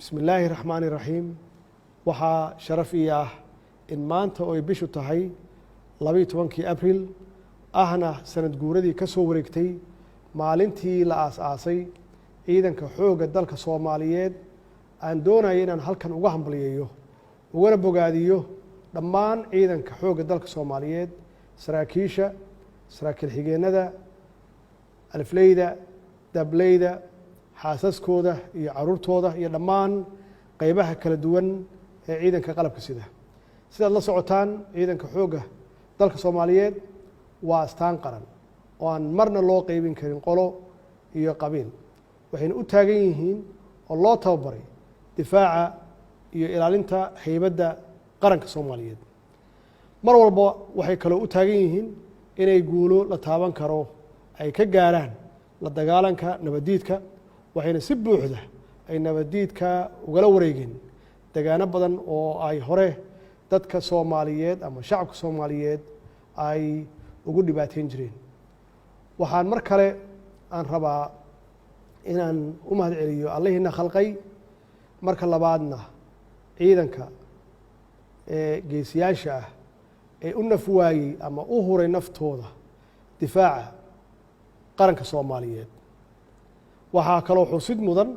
بسم الله الرحمن الرحيم waxaa sharaf ii ah in maanta oo ay bishu tahay 12 Abriil ahna sanad guuradii ka soo wareegtay maalintii la aasaasay ciidanka xoogga dalka Soomaaliyeed aan doonayay inaan halkan uga hambalyeeyo ugana bogaadiyo dhammaan ciidanka xoogga dalka Soomaaliyeed saraakiisha saraakiil xigeenada alifleyda dableyda xaasaskooda iyo caruurtooda iyo dhammaan qaybaha kala duwan ee ciidanka qalabka sida sidaad la socotaan ciidanka xoogga dalka Soomaaliyeed waa astaan qaran oo aan marna loo qaybin karin qolo iyo qabiil waxayna u taagan yihiin oo loo tababaray difaaca iyo ilaalinta haybadda qaranka Soomaaliyeed mar walba waxay kale u taagan yihiin inay guulo la taaban karo ay ka gaaraan la dagaalanka nabadiidka waxayna si buuxda ay nabadiidka ugala wareegeen deegaano badan oo ay hore dadka Soomaaliyeed ama shacabka Soomaaliyeed ay ugu dhibaateyn jireen waxaan mar kale aan rabaa inaan u mahadceliyo Allahina khalqay marka labaadna ciidanka geesiyaasha ah ee u nafwaayay ama u huray naftooda difaaca qaranka Soomaaliyeed waxaa kaloo xusid mudan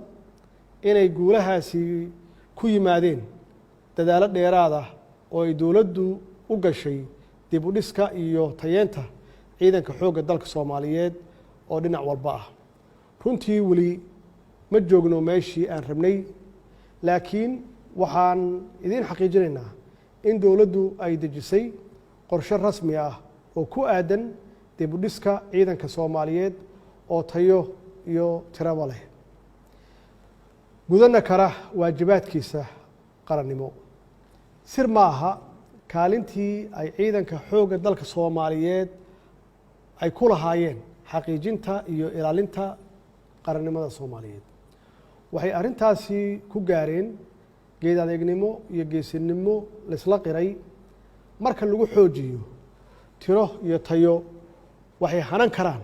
inay guulahaasi ku yimaadeen dadaalo dheeraad ah oo ay dowladdu u gashay dib u dhiska iyo tayeenta ciidanka xoogga dalka Soomaaliyeed oo dhinac walba ah runtii weli ma joogno meeshii aan rabnay laakiin waxaan idin xaqiijinaynaa in dowladdu ay dejisay qorshe rasmi ah oo ku aadan dib u dhiska ciidanka Soomaaliyeed oo tayo iyo tiraba leh gudana kara waajibaadkiisa qarannimo sir ma aha kaalintii ay ciidanka xoogga dalka Soomaaliyeed ay ku lahaayeen xaqiijinta iyo ilaalinta qarannimada Soomaaliyeed waxay arintaasi ku gaareen geed adeegnimo iyo geesinimo la isla qiray marka lagu xoojiyo tiro iyo tayo waxay hanan karaan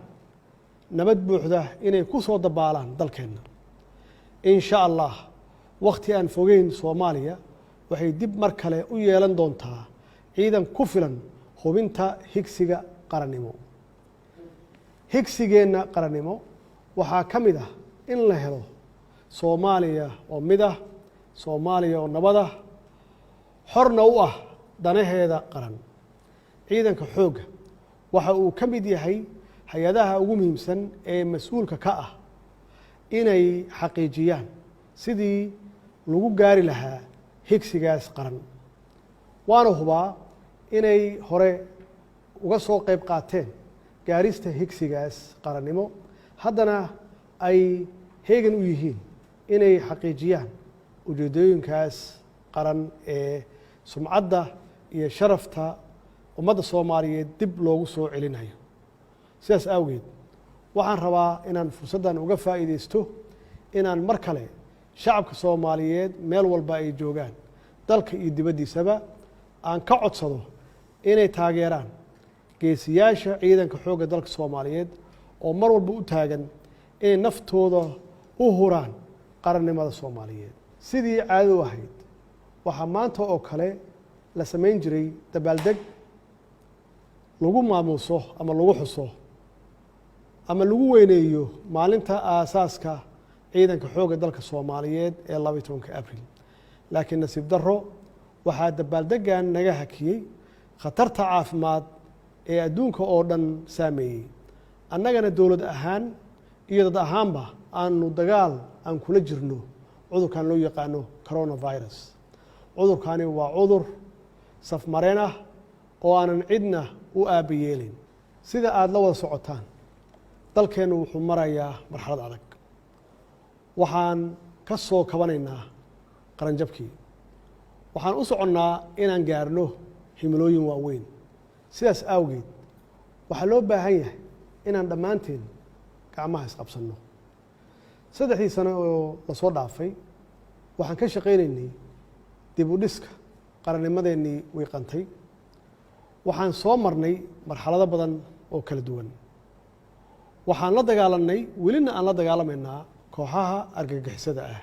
nabad buuxda inay ku soo dabaalaan dalkeena in sha Allah waqti aan fogeyn Soomaaliya waxay dib mar kale u yeelan doontaa ciidan ku filan hubinta higsiga qarannimo higsigeena qarannimo waxaa ka mid ah in la helo Soomaaliya oo mid ah Soomaaliya oo nabad ah xorna u ah danaheeda qaran ciidanka xoogga waxa uu ka mid yahay hay-adaha ugu muhiimsan ee mas'uulka ka ah inay xaqiijiyaan sidii lagu gaari lahaa higsigaas qaran waana hubaa inay hore uga soo qayb qaateen gaarista higsigaas qarannimo haddana ay heegan u yihiin inay xaqiijiyaan ujeedooyinkaas qaran ee sumcadda iyo sharafta ummadda Soomaaliyeed dib loogu soo celinayo sidaas awgeed waxaan rabaa inaan fursaddan uga faa'iideysto inaan mar kale shacabka Soomaaliyeed meel walba ay joogaan dalka iyo dibaddiisaba aan ka codsado inay taageeraan geesiyaasha ciidanka xoogga dalka Soomaaliyeed oo mar walba u taagan inay naftooda u huraan qarannimada Soomaaliyeed sidii caado ahayd waxaa maanta oo kale la samayn jiray dabaaldeg lagu maamuuso ama lagu xuso ama lagu weyneeyo maalinta aasaaska ciidanka xoogga dalka Soomaaliyeed ee 12 Abriil laakiin nasiib darro waxaa dabaaldegan naga hakiyay khatarta caafimaad ee adduunka oo dhan saameeyay annagana dowlad ahaan iyo dad ahaanba aanu dagaal aan kula jirno cudurkan loo yaqaano coronavirus cudurkani waa cudur safmareen ah oo aanan cidna u aabayeelin sida aad la wada socotaan dalkeenu wuxuu marayaa marxalad adag waxaan ka soo kabanaynaa qaranjabkii waxaan u soconnaa inaan gaarno himilooyin waaweyn sidaas awgeed waxaa loo baahan yahay inaan dhammaanteen gacmaha isqabsanno 3 sano oo la soo dhaafay waxaan ka shaqaynaynay dib u dhiska qarannimadeennii wiiqantay waxaan soo marnay marxalado badan oo kala duwan waxaan la dagaalanay welina aan la dagaalamaynaa kooxaha argagixisada ah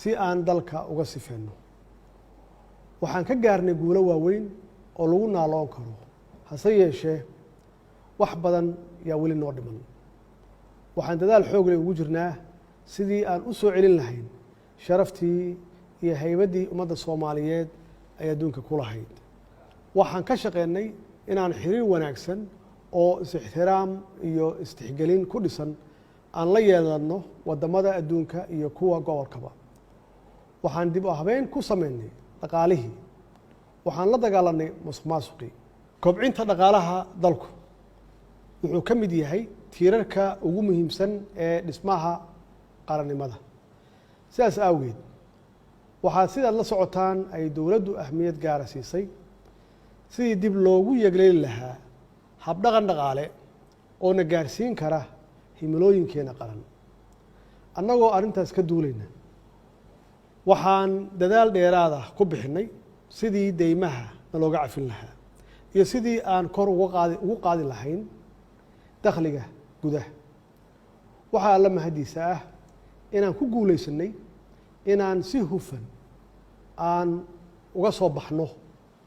si aan dalka uga sifeenno. waxaan ka gaarnay guulo waaweyn oo lagu naaloon karo, hase yeeshee wax badan yaa weli noo dhiman. waxaan dadaal xoog leh ugu jirnaa sidii aan u soo celin lahayn sharaftii iyo haybaddii ummadda Soomaaliyeed ay adduunka ku lahayd. waxaan ka shaqeynay inaan xiriir wanaagsan oo is-ixtiraam iyo istixgelin ku dhisan aan la yeelanno waddamada adduunka iyo kuwa gobolkaba. waxaan dib u habeyn ku sameynay dhaqaalihii, waxaan la dagaalanay musuqmaasuqii. kobcinta dhaqaalaha dalku wuxuu ka mid yahay tiirarka ugu muhiimsan ee dhismaha qarannimada. sidaas awgeed waxaa sidaad la socotaan ay dowladdu ahmiyad gaara siisay sidii dib loogu yegleeli lahaa habdhaqan dhaqaale oo na gaarsiin kara himilooyinkeena qaran. annagoo arrintaas ka duulayna waxaan dadaal dheeraad ah ku bixinay sidii deymaha nalooga cafin lahaa iyo sidii aan kor ugu qaadi lahayn dakhliga gudaha. waxaa alla mahadiisa ah inaan ku guulaysanay inaan si hufan aan uga soo baxno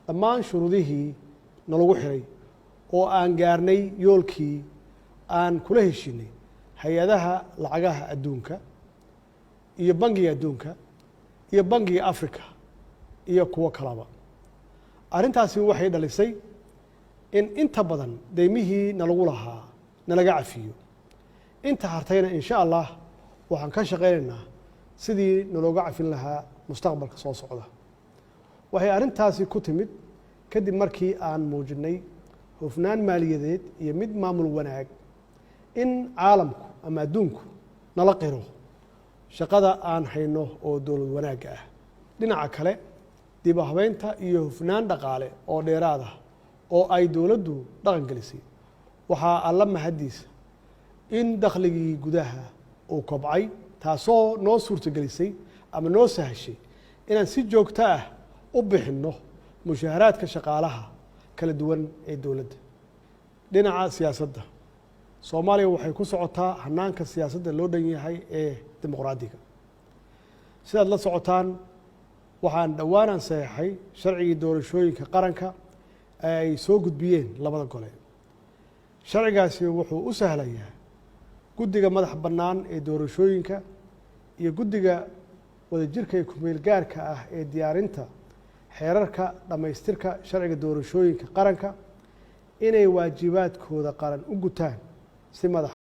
dhammaan shuruudihii nalagu xiray oo aan gaarnay yoolkii aan kula heshinay hay-adaha lacagaha adduunka iyo bangiga adduunka iyo bangiga Afrika iyo kuwo kalaba. arrintaasi waxay dhalisay in inta badan deymihii nalagu lahaa nalaga cafiyo. inta hartayna insha Allah waxaan ka shaqeynaynaa sidii nalooga cafin lahaa mustaqbalka soo socda. waxay arrintaasi ku timid kadib markii aan muujinay hufnaan maaliyadeed iyo mid maamul wanaag in caalamku ama adduunku nala qiro shaqada aan hayno oo dowlad wanaagga ah. dhinaca kale dib u habeynta iyo hufnaan dhaqaale oo dheeraad ah oo ay dowladdu dhaqan gelisay waxaa alla mahadiisa in dakhligii gudaha uu kobcay, taasoo noo suurtagelisay ama noo sahashay inaan si joogto ah u bixinno mushaaharaadka shaqaalaha kala duwan ee dowladda. dhinaca siyaasadda, Soomaaliya waxay ku socotaa hanaanka siyaasadda loo dhan yahay ee dimuqraadiga. sidaad la socotaan waxaan dhowaan saxeexay sharcigii doorashooyinka qaranka ee ay soo gudbiyeen labada gole. sharcigaasi wuxuu u sahlayaa guddiga madax bannaan ee doorashooyinka iyo guddiga wadajirka ee ku-meel gaarka ah ee diyaarinta xeerarka dhammaystirka sharciga doorashooyinka qaranka inay waajibaadkooda qaran u gutaan si madax